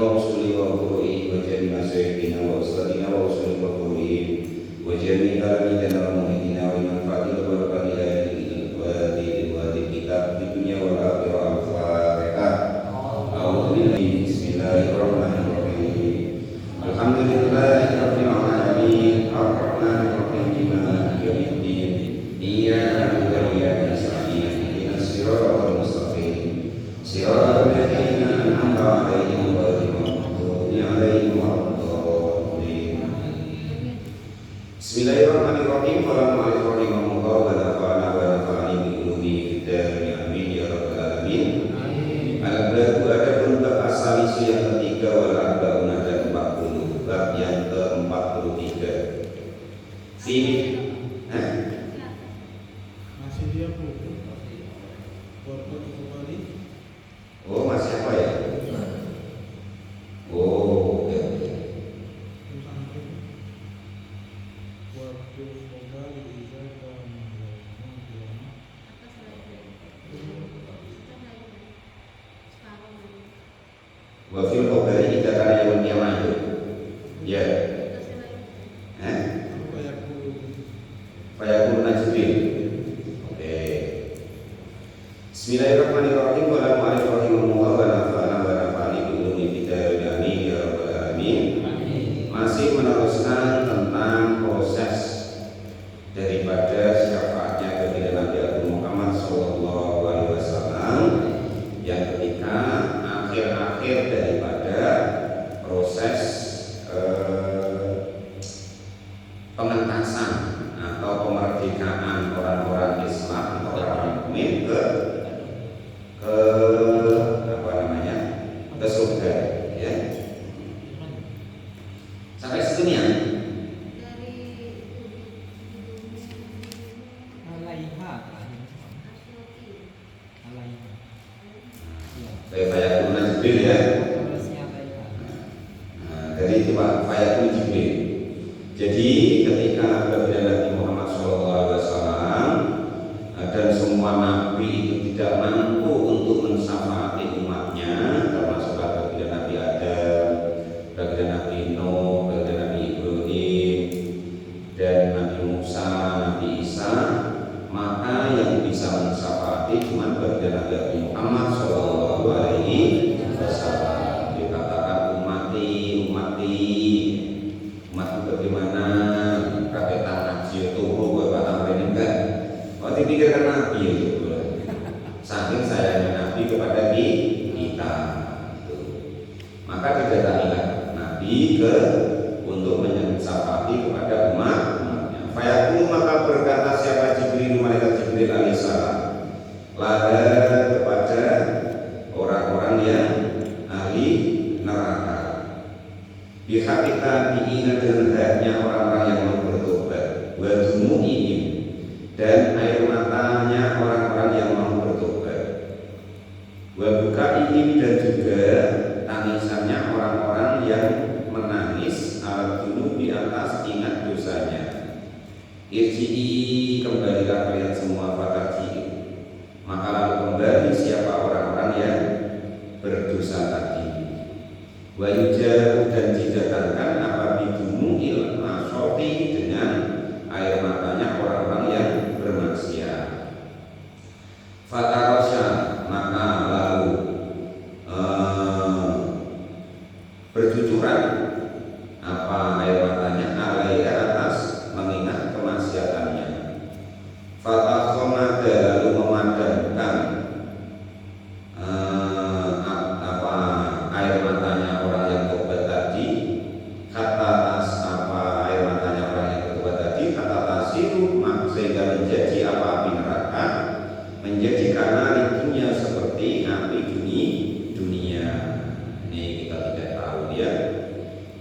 wa usuli wa furu'i wa jami masyayikina wa ustadina wa usuli wa furu'i wa jami alamina wa muhidina wa manfaati wa barakati ayati wa di kitab di dunia wal akhirah al-fatihah. A'udzu billahi bismillahirrahmanirrahim. Alhamdulillahi rabbil alamin arrahmanir rahim maliki yaumiddin iyyaka na'budu wa iyyaka nasta'in ihdinas siratal mustaqim siratal ladzina an'amta 'alaihim ghairil maghdubi 'alaihim waladdallin. Bismillahirrahmanirrahim. Qala al-mu'allif rahimahullah wa nafa'ana wa nafa'ani bi ulumihi fid dharain amin ya rabbal alamin. Al-bab adapun bab asal yang ketiga wal arba'un ada 40, bab yang ke-43. Sini masih dia buku kembali. Oh, masih apa ya? Oh, oke. Wa fil qadari idza kana yaumul qiyamah. Ya. Fayaqulu najbil. Oke. Bismillahirrahmanirrahim. Wa la mu'alif rahimahullah wa nafa'ana wa nafa'ani bi ulumi bidayil amin ya rabbal alamin. Masih meneruskan tentang proses daripada syafaatnya kepada Nabi Agung Muhammad sallallahu alaihi wasallam yang ketika akhir-akhir daripada proses pengentasan atau kemerdekaan orang-orang Islam atau orang mukmin ke apa namanya, ke surga, ya. Sampai seginian. Fayakun Jibril, ya. Dari itu Pak, Fayakun Jibril. Jadi ketika apabila Nabi Muhammad SAW dan semua nabi itu tidak mampu untuk mensyafaati umatnya, termasuk apabila Nabi Adam, apabila Nabi Nuh, apabila Nabi Ibrahim, dan Nabi Musa, Nabi Isa, maka yang bisa mensyafaati cuma apabila Nabi Muhammad SAW. Dikatakan umati umatku bagaimana kakek tanah sio tubuh gue batang ini enggak. Waktu dipikirkan Nabi itu, saking sayangnya Nabi kepada kita, maka didatangilah Nabi untuk mensyafaati kepada umatnya. Fayaqulu, maka berkata siapa Jibril, malaikat Jibril alaihissalam, lada kepada orang-orang yang ahli neraka, bihaqita diingat dengan haknya orang-orang yang mau bertobat, wa dumu'ihim, dan air matanya orang-orang yang mau bertobat, wa bukaihim, dan juga tangisannya orang-orang yang menangis ala dulu di atas ingat dosanya. Irji'i, kembalilah kalian semua, fatarji'i, maka lalu kembali siapa orang-orang yang berdosa tadi. Wa yujaru, dan didatangkan apa bidumu'il masyoti, dengan air matanya orang-orang yang bermaksiat. Fatarosya, maka lalu bercucuran apa air matanya alaiya, atas mengingat kemaksiatannya. Fatakhomada, lalu memadamkan apa air matanya orang yang tobat tadi. Kata tas apa air matanya orang yang tobat tadi, kata tasiru, sehingga menjadi apa api neraka, menjadi kanalinya seperti api dunia. Ini kita tidak tahu, ya.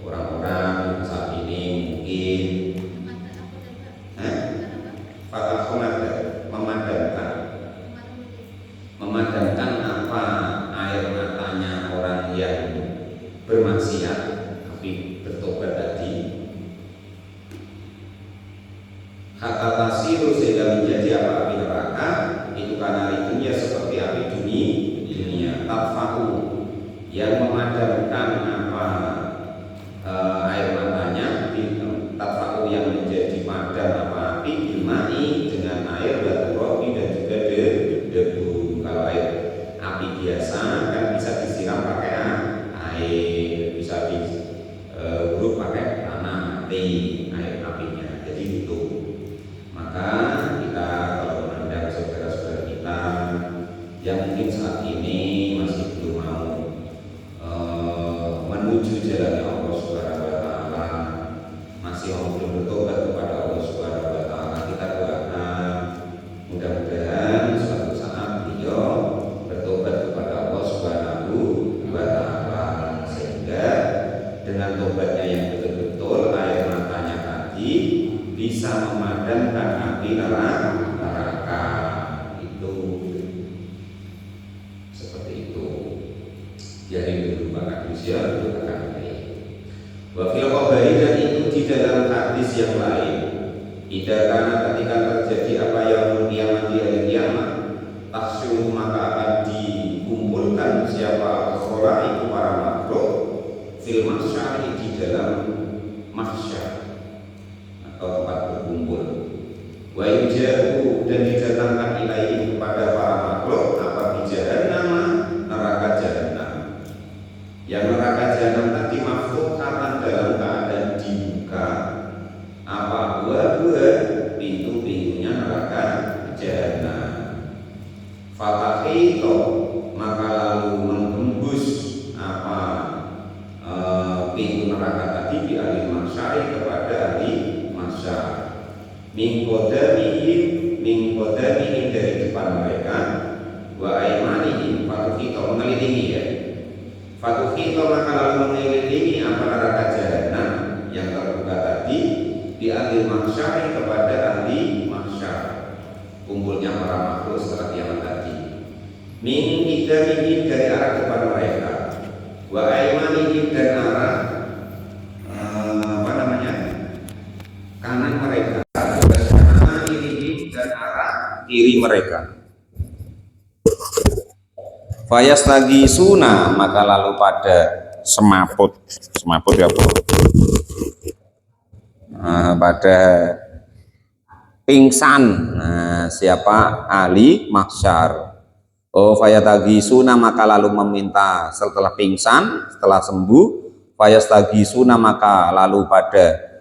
Orang-orang saat ini mungkin memadamkan apa air matanya orang yang bermaksiat, tapi bertobat tadi. Kata tasiru, sehingga menjadi apa api neraka, itu karena itunya seperti api dunia. Tatfaku, yang memadamkan apinya. Jadi itu. Maka kita kalau memandang saudara-saudara kita yang mungkin saat ini masih belum mau menuju jalan Allah Subhanahu wa taala, masih mau belum bertobat kepada Allah Subhanahu wa taala, kita doakan mudah-mudahan suatu saat beliau bertobat kepada Allah Subhanahu wa taala, sehingga dengan tobatnya yang betul-betul air matanya tadi bisa memadamkan api neraka. Itu seperti itu. Jadi dulu Pak Manusia itu akan baik. Wa fil khabari, dan itu di dalam hadis yang lain. Karena ketika terjadi apa yang kiamat di hari kiamat, tahsyur maka akan dikumpulkan siapa al-khola itu para makhluk fil mahsyar, di dalam mahsyar atau tempat berkumpul. Wa yujaru, dan didatangkan ilaihi kepada para makhluk apa di jahannam, neraka jahannam. Yang neraka jahannam tadi maftuhatan, dalam keadaan dibuka apa dua pintu-pintunya neraka jahannam. Fatahito, maka lalu menembus apa pintu neraka tadi di ahli mahsyar kepada ahli mahsyar. Mingkodamihim dari depan mereka, wa aimanihim, fatahito mengelilingi ya. Fatahito maka lalu mengelilingi apa neraka jahannam yang terbuka tadi di ahli mahsyar kepada ahli mahsyar, kumpulnya para makhluk setelah kiamat tadi. Min idamihim, dari arah depan mereka, wa aimanihim, dan arah kanan mereka, dan arah kiri mereka. Fayas lagi suna, maka lalu pada semaput ya bro, pada pingsan. Siapa? Ahli mahsyar. Oh, fayatagisuna, maka lalu meminta setelah pingsan, setelah sembuh, fayastagisuna, maka lalu pada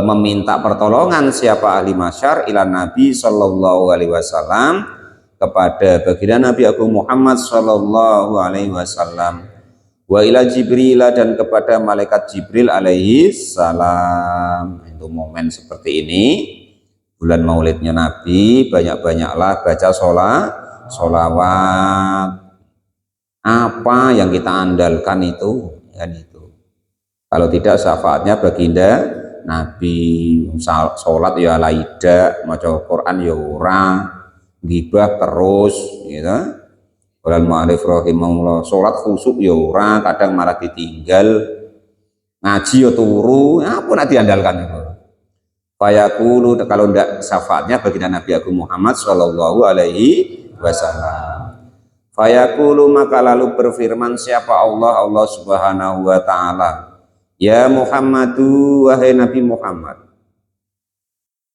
meminta pertolongan siapa ahli mahsyar ila Nabi sallallahu alaihi wasallam, kepada baginda Nabi Agung Muhammad sallallahu alaihi wasallam, wa ila Jibril, dan kepada malaikat Jibril alaihi salam. Itu momen seperti ini, bulan maulidnya Nabi, banyak-banyaklah baca sholawat. Apa yang kita andalkan itu, kan itu. Kalau tidak syafaatnya baginda Nabi, sholat ya laida, maca Quran ya orang, gibah terus, gitu. Qur'an mu'alif rahimahullah, sholat khusyuk ya orang, kadang malah ditinggal, ngaji ya turu, apa nak diandalkan itu. Fayaqulu, kalau tidak syafaatnya baginda Nabi Agung Muhammad sallallahu alaihi wasallam. Fayaqulu, maka lalu berfirman siapa Allah Subhanahu wa taala, ya Muhammadu, wahai Nabi Muhammad,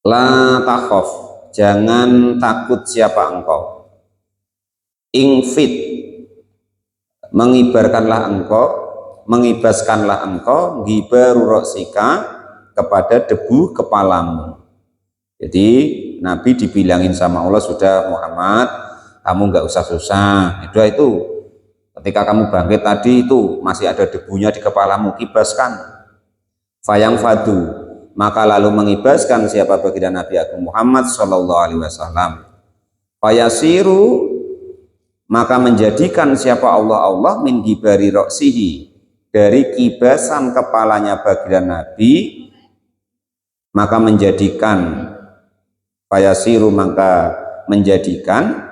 la takhaf, jangan takut siapa engkau, ingfit, mengibaskanlah engkau gibaru roksika, kepada debu kepalamu. Jadi Nabi dibilangin sama Allah, sudah Muhammad, kamu nggak usah susah, itu ketika kamu bangkit tadi itu masih ada debunya di kepalamu, kibaskan. Fayang fadu, maka lalu mengibaskan siapa baginda Nabi Agung Muhammad sallallahu alaihi wasallam. Fayasiru, maka menjadikan siapa Allah min gibari roksihi, dari kibasan kepalanya baginda Nabi, maka menjadikan, fayasiru, maka menjadikan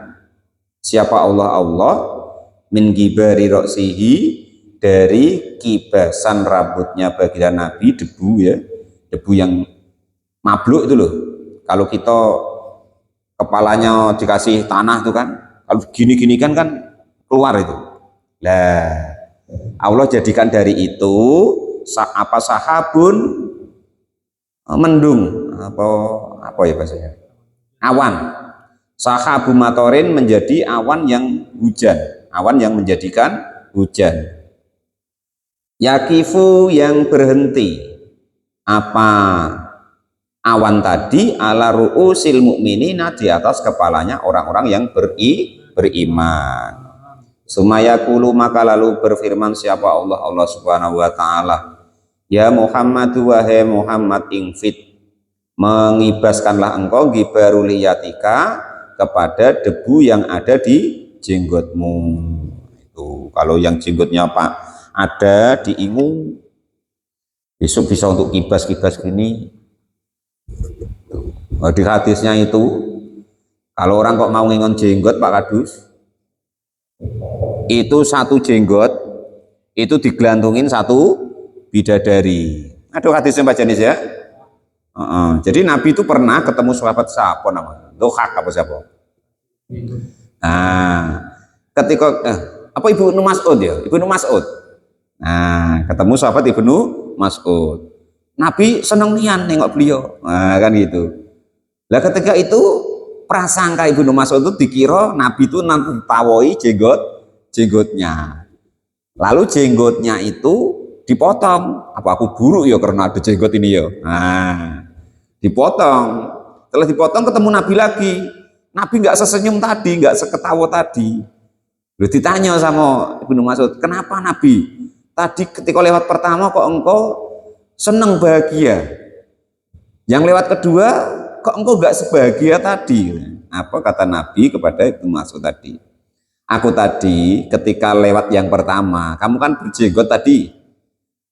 siapa Allah min gibari roksihi, dari kibasan rambutnya baginda Nabi, debu ya, debu yang mabluk itu loh. Kalau kita kepalanya dikasih tanah itu kan, kalau gini-gini kan keluar itu. Lah, Allah jadikan dari itu sahabun, mendung, apa ya bahasanya, awan. Sahabu matorin, menjadi awan yang hujan, awan yang menjadikan hujan. Yakifu, yang berhenti, apa awan tadi ala ru'usil mukminina, di atas kepalanya orang-orang yang beriman. Sumayakulu, maka lalu berfirman siapa Allah, Allah Subhanahu wa taala, ya Muhammad, wahai Muhammad, ingfit, mengibaskanlah engkau, gibaruliyatika, kepada debu yang ada di jenggotmu. Itu kalau yang jenggotnya Pak ada diingu, besok bisa untuk kibas-kibas gini. Di hadisnya itu, kalau orang kok mau ngingon jenggot Pak Kadus, itu satu jenggot itu digelantungin satu bidadari. Aduh, hadisnya Pak Janis ya. Jadi Nabi itu pernah ketemu sahabat siapa namanya? Dohak apa siapa? Nah, ketika apa Ibnu Mas'ud ya? Ibnu Mas'ud. Nah, ketemu sahabat Ibnu Mas'ud. Nabi seneng nian nengok beliau. Nah, kan gitu. Lah ketika itu prasangka Ibnu Mas'ud itu dikira Nabi itu nanti tawoi jenggotnya. Lalu jenggotnya itu dipotong. Apa aku buruk ya karena ada jenggot ini ya? Nah, dipotong. Setelah dipotong ketemu Nabi lagi. Nabi nggak sesenyum tadi, nggak seketawa tadi. Lalu ditanya sama Ibnu Mas'ud, kenapa Nabi tadi ketika lewat pertama kok engkau seneng bahagia, yang lewat kedua kok engkau nggak sebahagia tadi? Apa kata Nabi kepada Ibnu Mas'ud tadi? Aku tadi ketika lewat yang pertama, kamu kan berjenggot tadi,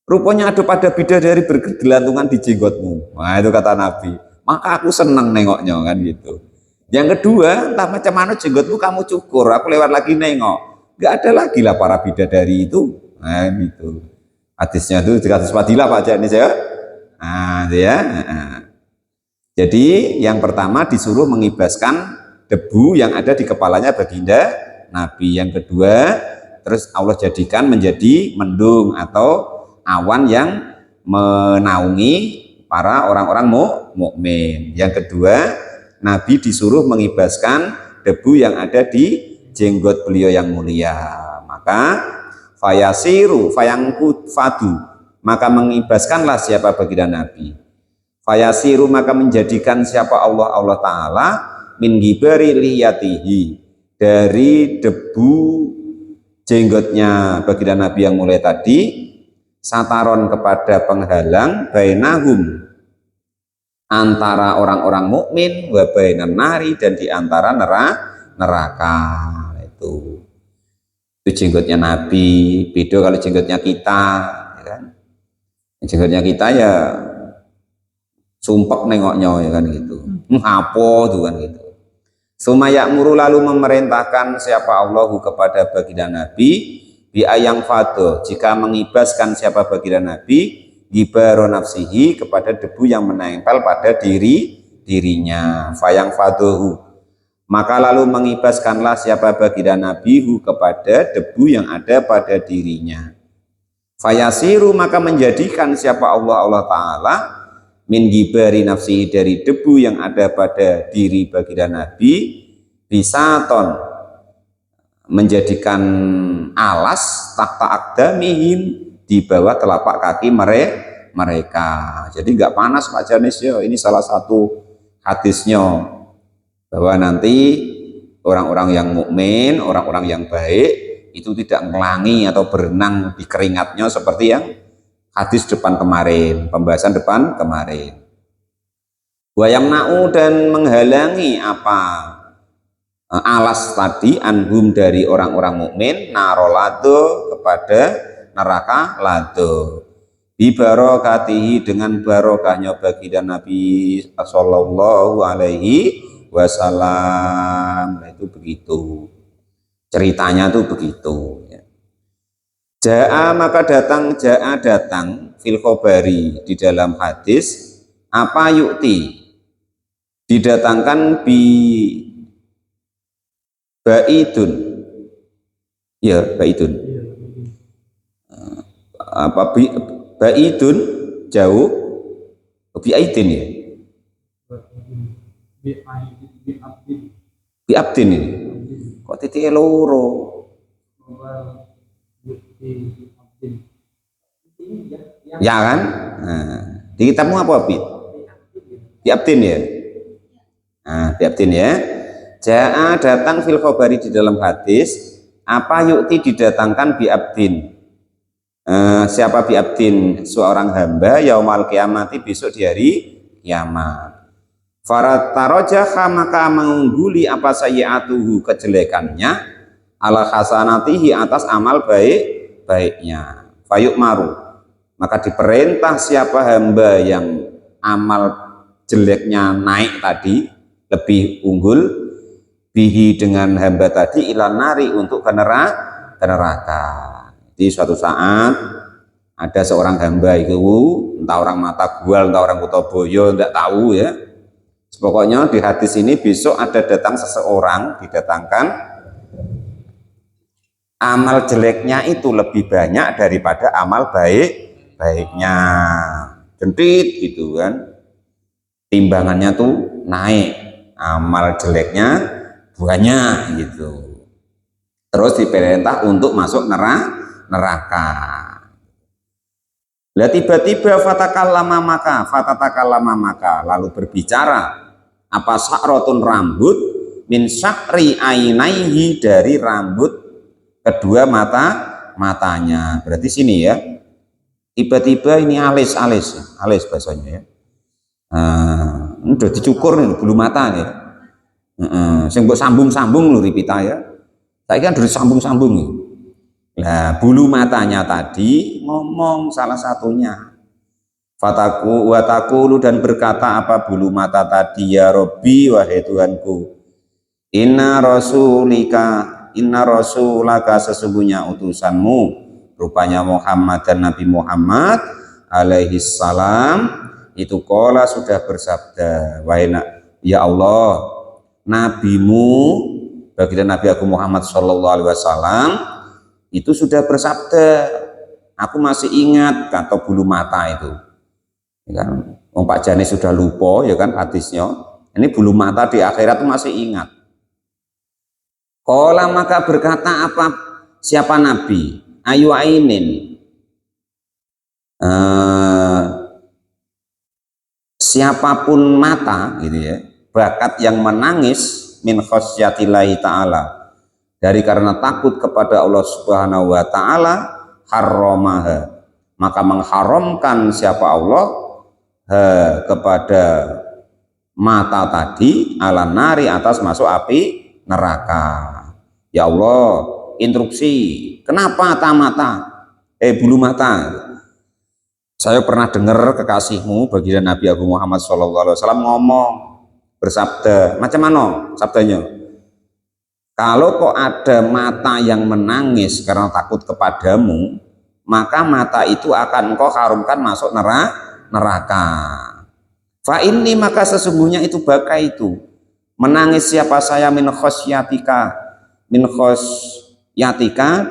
rupanya ada pada bidadari bergelantungan di jenggotmu. Nah itu kata Nabi, maka aku seneng nengoknya, kan gitu. Yang kedua, entah macam mana jenggotmu kamu cukur, aku lewat lagi nengok, nggak ada lagi lah para bidadari itu. Nah gitu. Hadisnya itu di hadis fadilah Pak Janis ya. Nah ya. Jadi yang pertama disuruh mengibaskan debu yang ada di kepalanya baginda Nabi. Yang kedua, terus Allah jadikan menjadi mendung atau awan yang menaungi para orang-orang mukmin. Yang kedua, Nabi disuruh mengibaskan debu yang ada di jenggot beliau yang mulia. Maka fayasiru fayangkut fadu, maka mengibaskanlah siapa baginda Nabi. Fayasiru, maka menjadikan siapa Allah Ta'ala min gibari liyatihi, dari debu jenggotnya baginda Nabi yang mulia tadi, sataron, kepada penghalang, bainahum, antara orang-orang mukmin, wa bainan nari, dan di antara neraka. Itu jenggotnya Nabi. Beda kalau jenggotnya kita, ya kan? Jenggotnya kita ya sumpek nengoknya, ya kan gitu. Apa tuh kan gitu. Sumayakmuru, lalu memerintahkan siapa Allahu kepada baginda Nabi, bi ayang fado, jika mengibaskan siapa baginda Nabi, gibaro nafsihi, kepada debu yang menempel pada dirinya. Fayang fadohu, maka lalu mengibaskanlah siapa baginda Nabi hu, kepada debu yang ada pada dirinya. Fayasiru, maka menjadikan siapa Allah Ta'ala min gibari nafsihi, dari debu yang ada pada diri baginda Nabi, bisaton, menjadikan alas, tahta aqdamihim, di bawah telapak kaki mereka. Jadi nggak panas Pak Janis ya. Ini salah satu hadisnya, bahwa nanti orang-orang yang mukmin, orang-orang yang baik itu tidak ngelangi atau berenang di keringatnya seperti yang hadis depan kemarin, pembahasan depan kemarin. Wayamna'u, dan menghalangi apa alas tadi, anhum, dari orang-orang mukmin, narolado, kepada neraka lado, bibarokatihi, dengan barokahnya baginda Nabi sallallahu alaihi wasallam. Itu begitu ceritanya, tuh begitu ya. Ja'a, maka datang fil khobari, di dalam hadis, apa yukti, didatangkan bi baidun, ya baidun, apa baidun, jauh, biaidin ya, biabdin ini kok titik loro ya kan. Nah, di kitabmu apa Bi? Biabdin ya. Nah, biabdin ya. Ja'a datang fil khobari di dalam hadis, apa yukti didatangkan biabdin. Siapa biabdin? Seorang hamba yaumal kiamati, besok di hari kiamat. Faratarojaha, maka mengungguli apa sayyi'atuhu, kejelekannya, ala hasanatihi, atas amal baiknya. Fayuk maru, maka diperintah siapa hamba yang amal jeleknya naik tadi, lebih unggul, bihi dengan hamba tadi, ilan nari, untuk ke neraka. Jadi suatu saat ada seorang hamba itu, entah orang mata gual, entah orang Kutoboyo, tidak tahu ya. Pokoknya di hadis ini besok ada datang seseorang, didatangkan amal jeleknya itu lebih banyak daripada amal baiknya. Jentit gitu kan, timbangannya tuh naik, amal jeleknya banyak gitu. Terus diperintah untuk masuk neraka. Lah tiba-tiba fatakallama maka lalu berbicara apa sa'rotun, rambut, min sya'ri ainaihi, dari rambut kedua matanya. Berarti sini ya. Tiba-tiba ini alis bahasanya ya. Udah dicukur nih bulu mata ya. Sing mbok sambung-sambung lho ripita ya. Saiki kan dari sambung-sambung nih. Nah, bulu matanya tadi ngomong salah satunya. Fataku watakulu, dan berkata apa bulu mata tadi, ya Robbi, wahai Tuhanku, inna rasulaka, sesungguhnya utusanmu, rupanya Muhammad, dan Nabi Muhammad alaihi salam itu qala, sudah bersabda, wahai ya Allah, nabimu, baginda Nabi Agung Muhammad sallallahu alaihi wasallam itu sudah bersabda, aku masih ingat kata bulu mata itu. Ya kan, Pak Jani sudah lupa ya kan hadisnya. Ini bulu mata di akhirat itu masih ingat. Qala, maka berkata apa siapa Nabi? Ayu ainin. Siapapun mata gitu ya, bakat yang menangis, min khasyatillahi ta'ala, dari karena takut kepada Allah Subhanahu wa ta'ala, harramaha, maka mengharamkan siapa Allah kepada mata tadi, ala nari, atas masuk api neraka. Ya Allah, instruksi, kenapa mata bulu mata? Saya pernah dengar kekasihmu baginda Nabi Agung Muhammad SAW ngomong, bersabda, macam mana sabdanya? Kalau kok ada mata yang menangis karena takut kepadamu, maka mata itu akan engkau harumkan masuk neraka. Fa inni, maka sesungguhnya itu baka itu menangis siapa saya, min khosyatika,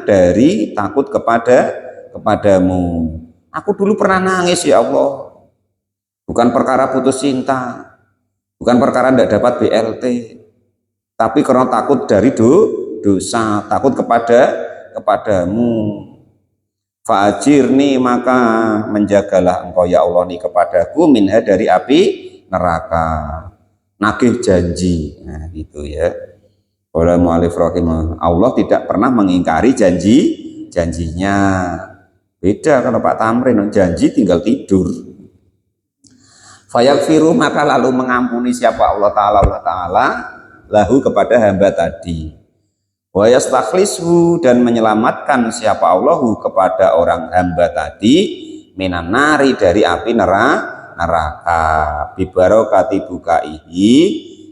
dari takut kepadamu. Aku dulu pernah nangis ya Allah, bukan perkara putus cinta, bukan perkara tidak dapat BLT, tapi karena takut dari dosa, takut kepadamu. Fa'ajirni, maka menjagalah engkau ya Allah nih kepadaku, minha, dari api neraka. Nagih janji, nah gitu ya. Oleh mu'alif rahimah, Allah tidak pernah mengingkari janjinya. Beda kalau Pak Tamrin, janji tinggal tidur. Fayagfiru, maka lalu mengampuni siapa Allah Ta'ala lahu, kepada hamba tadi. Wa yastakhlishu, dan menyelamatkan siapa Allahu kepada orang hamba tadi, minan nari, dari api neraka, bibarokati bukaihi,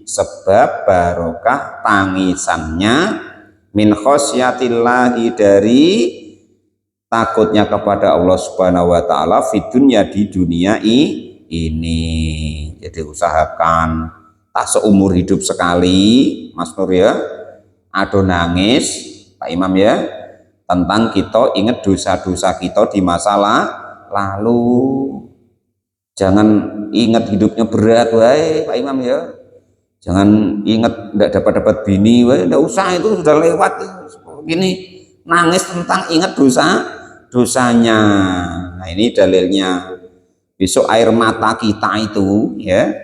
sebab barokah tangisannya, min khosyatillahi, dari takutnya kepada Allah Subhanahu wa ta'ala, fid dunya, di dunia ini. Jadi usahakan tak seumur hidup sekali Mas Nur ya, ado nangis Pak Imam ya, tentang kita ingat dosa-dosa kita di masa lalu. Jangan ingat hidupnya berat, wahai Pak Imam ya. Jangan ingat tidak dapat bini, wahai tidak usah, itu sudah lewat. Gini nangis tentang ingat dosanya. Nah ini dalilnya. Besok air mata kita itu ya,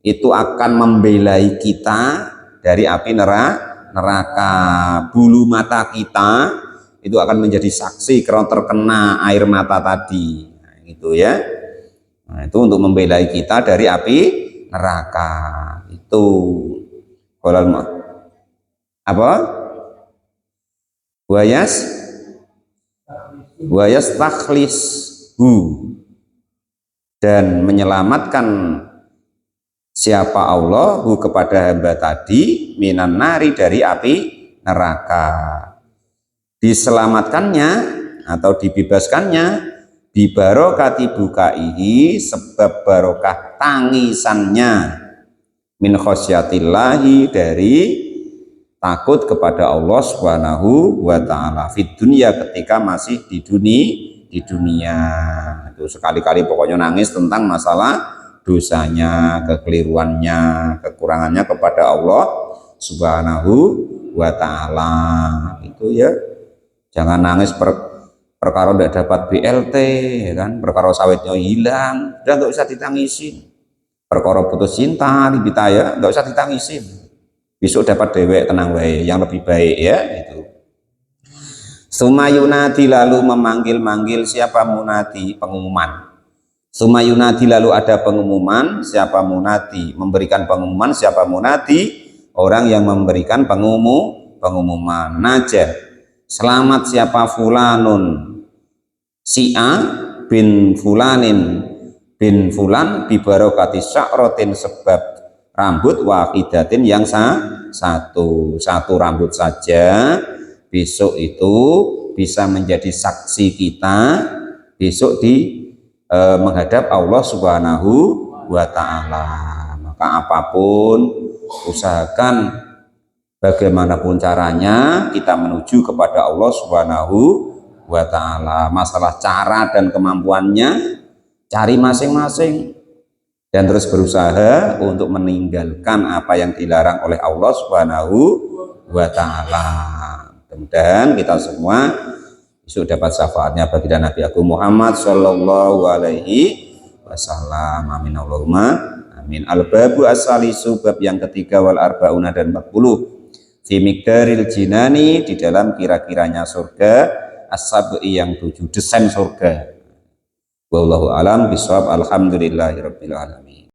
itu akan membelai kita dari api neraka. Bulu mata kita itu akan menjadi saksi kalau terkena air mata tadi. Nah, gitu ya. Nah, itu untuk membelai kita dari api neraka. Itu kolal apa? Wayas takhlis dan menyelamatkan siapa Allah kepada hamba tadi minan nari dari api neraka. Diselamatkannya atau dibebaskannya bibarokati bukaihi sebab barokah tangisannya min khosyatillahi dari takut kepada Allah Subhanahu wa taala fid dunya ketika masih di dunia. Itu sekali-kali pokoknya nangis tentang masalah dosanya, kekeliruannya, kekurangannya kepada Allah Subhanahu wa taala. Itu ya. Jangan nangis perkara tidak dapat BLT ya kan, perkara sawitnya hilang, udah nggak usah ditangisin. Perkara putus cinta libita ya, nggak usah ditangisin. Besok dapat dewek tenang wae yang lebih baik ya itu. Sumayunati lalu memanggil-manggil siapa munati pengumuman. Sumayunati lalu ada pengumuman siapa munati memberikan pengumuman siapa munati orang yang memberikan pengumuman najah. Selamat siapa fulanun si A bin fulanin bin fulan bibarokati sya'rotin sebab rambut wahidatin yang satu rambut saja besok itu bisa menjadi saksi kita besok di menghadap Allah Subhanahu wa taala. Maka apapun usahakan bagaimanapun caranya kita menuju kepada Allah Subhanahu wa taala. Masalah cara dan kemampuannya cari masing-masing dan terus berusaha untuk meninggalkan apa yang dilarang oleh Allah Subhanahu wa taala. Mudah-mudahan kita semua besok dapat syafaatnya baginda Nabi Agung Muhammad sallallahu alaihi wasallam. Amin Allahumma amin. Al-babu as-salisu bab yang ketiga wal arbauna dan 40 fi miqdaril jinani di dalam kira-kiranya surga as-sab'i yang 7 desain surga. Wallahu alam bisawab. Alhamdulillahirabbil alamin.